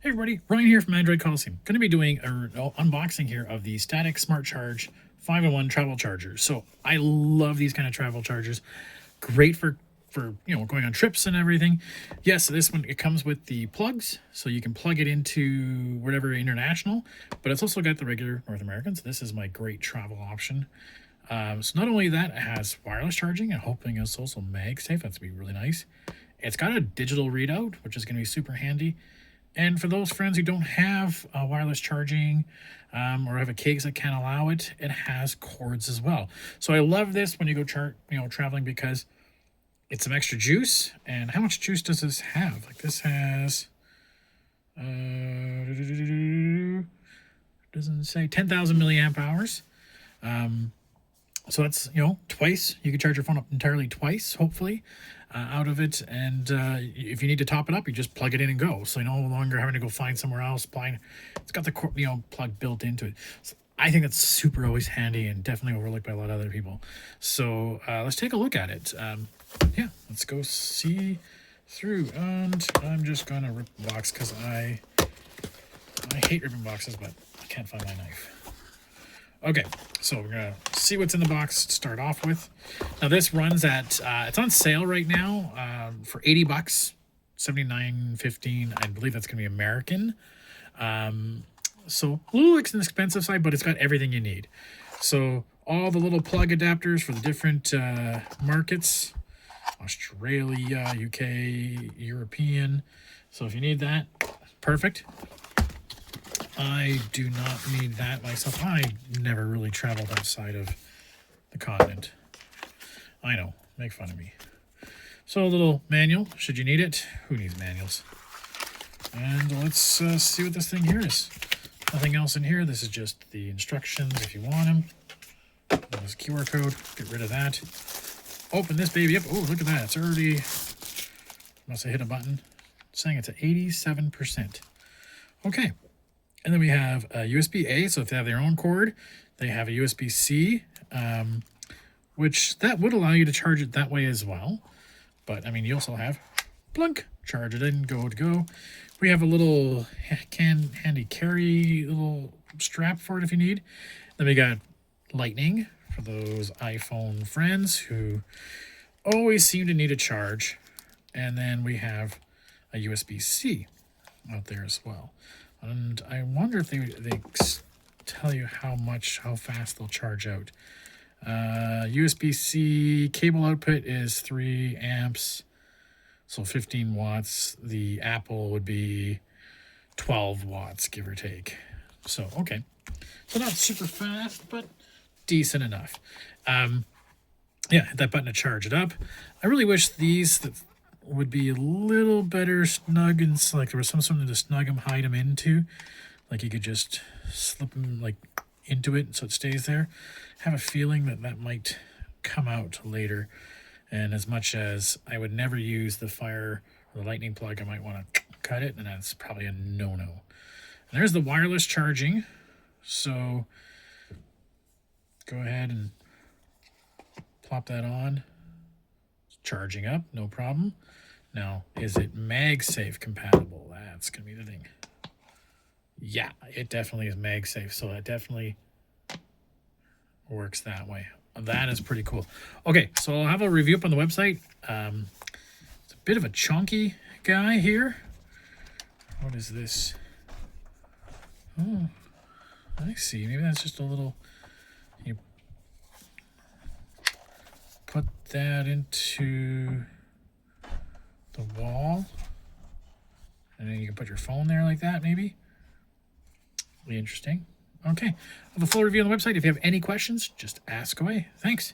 Hey everybody, Ryan here from Android Coliseum. Going to be doing an unboxing here of the Statik SmartCharge 5-in-1 travel charger. So I love these kind of travel chargers. Great for going on trips and everything. Yes, this one, it comes with the plugs, so you can plug it into whatever international, but it's also got the regular North American. So this is my great travel option. So not only that, it has wireless charging. I'm hoping it's also magsafe. That's going to be really nice. It's got a digital readout, which is going to be super handy. And for those friends who don't have wireless charging or have a case that can't allow it, it has cords as well. So I love this when you go traveling because it's some extra juice. And how much juice does this have? Like this has doesn't say 10,000 milliamp hours. So that's, twice. You can charge your phone up entirely twice, hopefully, out of it. And if you need to top it up, you just plug it in and go. So you're no longer having to go find somewhere else. It's got the plug built into it. So I think that's super always handy and definitely overlooked by a lot of other people. So let's take a look at it. Yeah, let's go see through. And I'm just going to rip the box because I hate ripping boxes, but I can't find my knife. Okay, so we're going to see what's in the box to start off with. Now this runs at, it's on sale right now for 80 bucks, $79.15. I believe that's going to be American. So a little expensive side, but it's got everything you need. So all the little plug adapters for the different markets, Australia, UK, European. So if you need that, perfect. I do not need that myself. I never really traveled outside of the continent. I know, make fun of me. So a little manual, should you need it. Who needs manuals? And let's see what this thing here is. Nothing else in here. This is just the instructions if you want them. There's a QR code. Get rid of that. Open this baby up. Oh, look at that. It's already, must have hit a button. It's saying it's at 87%. Okay. And then we have a USB-A, so if they have their own cord, they have a USB-C, which that would allow you to charge it that way as well. But, I mean, you also have plunk, charge it in, go to go. We have a little handy carry little strap for it if you need. Then we got lightning for those iPhone friends who always seem to need a charge. And then we have a USB-C out there as well. And I wonder if they tell you how fast they'll charge out. USB-C cable output is 3 amps, so 15 watts. The Apple would be 12 watts, give or take. So, okay. So not super fast, but decent enough. Yeah, hit that button to charge it up. I really wish these would be a little better snug, and like there was something to snug them, hide them into, like you could just slip them like into it so it stays there. Have a feeling that might come out later, and as much as I would never use the fire or the lightning plug, I might want to cut it, and that's probably a no-no. And there's the wireless charging, so go ahead and plop that on. Charging up, no problem. Now, is it MagSafe compatible? That's going to be the thing. Yeah, it definitely is MagSafe, so that definitely works that way. That is pretty cool. Okay, so I'll have a review up on the website. It's a bit of a chunky guy here. What is this? Oh, I see. Maybe that's just a little... You put that into the wall, and then you can put your phone there like that, maybe. Really interesting. Okay, I have a full review on the website. If you have any questions, just ask away. Thanks.